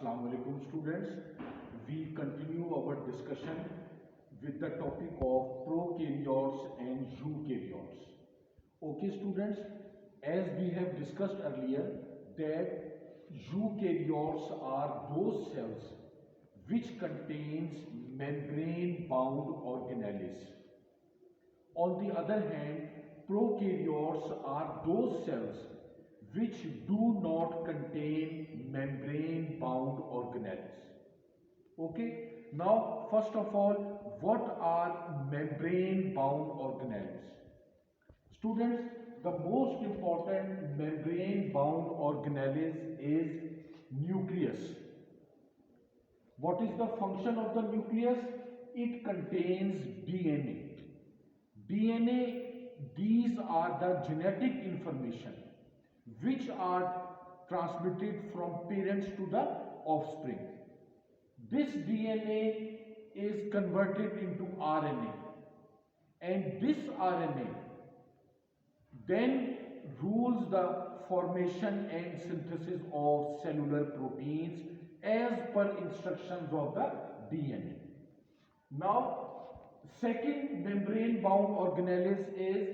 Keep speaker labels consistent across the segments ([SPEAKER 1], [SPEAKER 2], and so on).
[SPEAKER 1] Assalamu alaikum students. We continue our discussion with the topic of prokaryotes and eukaryotes. Okay students, as we have discussed earlier that eukaryotes are those cells which contains membrane bound organelles. On the other hand, prokaryotes are those cells which do not contain membrane bound organelles. Okay, now first of all, what are membrane bound organelles? Students, the most important membrane bound organelles is nucleus. What is the function of the nucleus? It contains DNA. DNA, these are the genetic information which are transmitted from parents to the offspring. This DNA is converted into RNA, and this RNA then rules the formation and synthesis of cellular proteins as per instructions of the DNA. Now, second membrane bound organelles is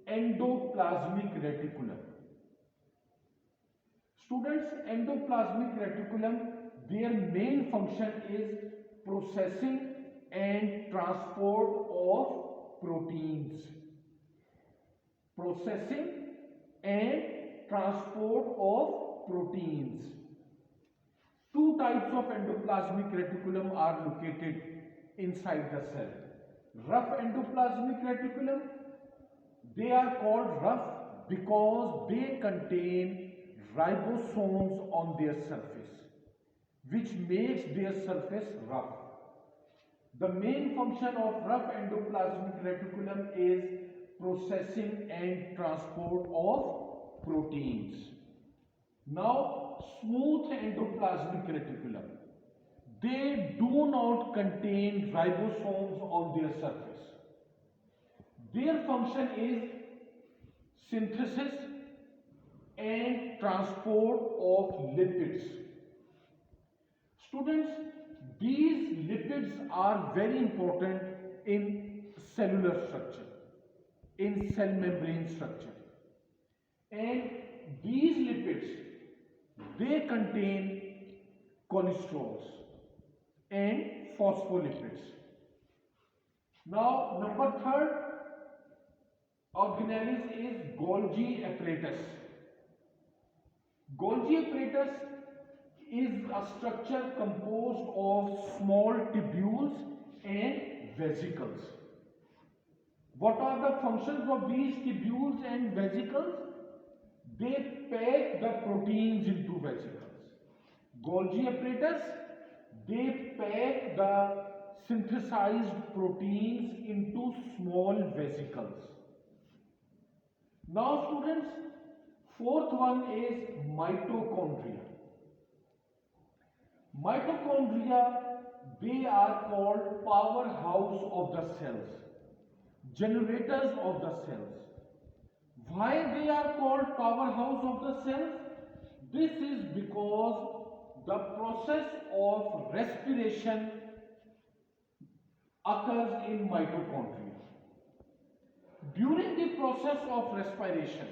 [SPEAKER 1] endoplasmic reticulum. Students, endoplasmic reticulum, their main function is processing and transport of proteins. Processing and transport of proteins. Two types of endoplasmic reticulum are located inside the cell. Rough endoplasmic reticulum, they are called rough because they contain ribosomes on their surface, which makes their surface rough. The main function of rough endoplasmic reticulum is processing and transport of proteins. Now, smooth endoplasmic reticulum, they do not contain ribosomes on their surface. Their function is synthesis and transport of lipids. Students, these lipids are very important in cellular structure, in cell membrane structure, and these lipids, they contain cholesterols and phospholipids. Now, number third organelles is Golgi apparatus. Golgi apparatus is a structure composed of small tubules and vesicles. What are the functions of these tubules and vesicles? They pack the proteins into vesicles. Golgi apparatus, they pack the synthesized proteins into small vesicles. Now students, fourth one is mitochondria. Mitochondria, they are called powerhouse of the cells, generators of the cells. Why they are called powerhouse of the cells? This is because the process of respiration occurs in mitochondria. During the process of respiration,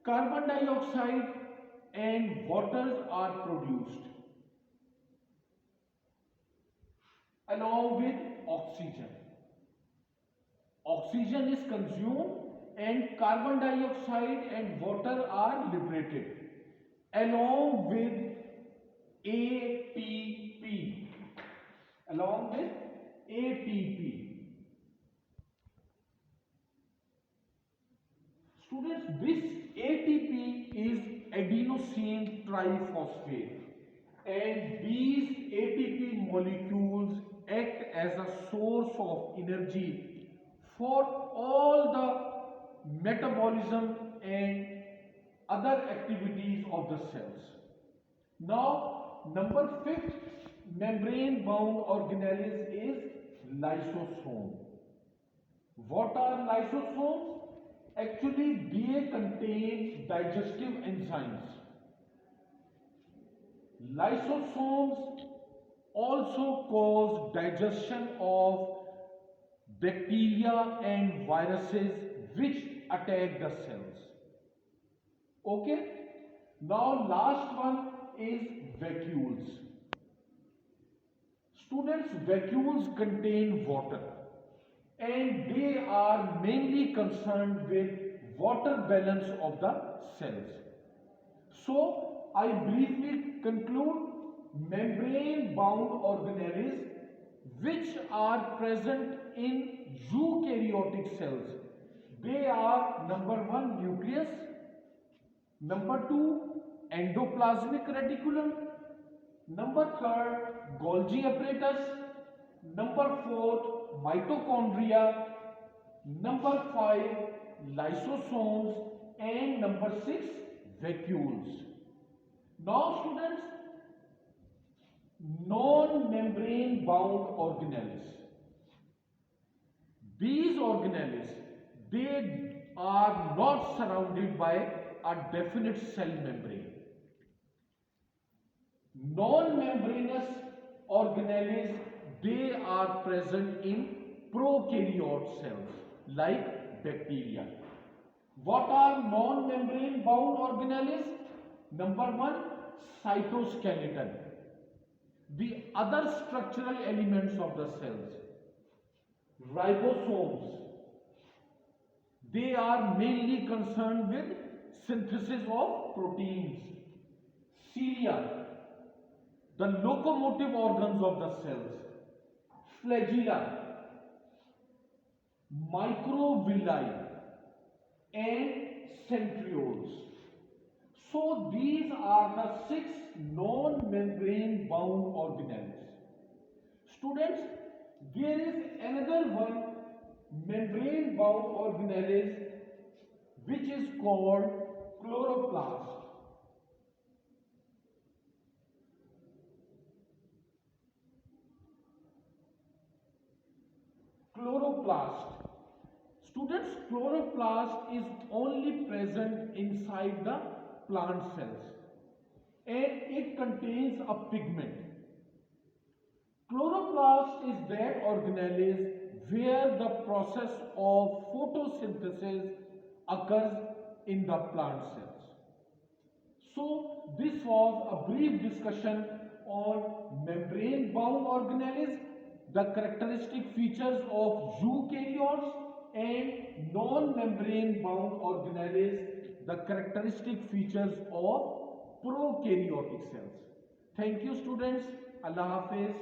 [SPEAKER 1] carbon dioxide and waters are produced along with oxygen. Oxygen is consumed and carbon dioxide and water are liberated along with ATP. Along with ATP. Students, this ATP is adenosine triphosphate, and these ATP molecules act as a source of energy for all the metabolism and other activities of the cells. Now, number fifth membrane bound organelles is lysosome. What are lysosomes? Actually, they contain digestive enzymes. Lysosomes also cause digestion of bacteria and viruses which attack the cells. Okay. Now last one is vacuoles. Students, vacuoles contain water and they are mainly concerned with water balance of the cells. So I briefly conclude membrane bound organelles which are present in eukaryotic cells. They are number 1 nucleus, number 2 endoplasmic reticulum, number 3 Golgi apparatus, number 4 mitochondria, number 5 lysosomes, and number 6 vacuoles. Now students, non-membrane bound organelles. These organelles, they are not surrounded by a definite cell membrane. Non-membranous organelles, they are present in prokaryote cells like bacteria. What are non-membrane bound organelles? Number 1, cytoskeleton. The other structural elements of the cells. Ribosomes. They are mainly concerned with synthesis of proteins. Cilia, the locomotive organs of the cells. Flagella, microvilli, and centrioles. So these are the 6 non-membrane bound organelles. Students, there is another one membrane bound organelles which is called chloroplast. Chloroplast. Students, chloroplast is only present inside the plant cells and it contains a pigment. Chloroplast is that organelle where the process of photosynthesis occurs in the plant cells. So this was a brief discussion on membrane bound organelles, the characteristic features of eukaryotes, and non-membrane bound organelles, the characteristic features of prokaryotic cells. Thank you students. Allah Hafiz.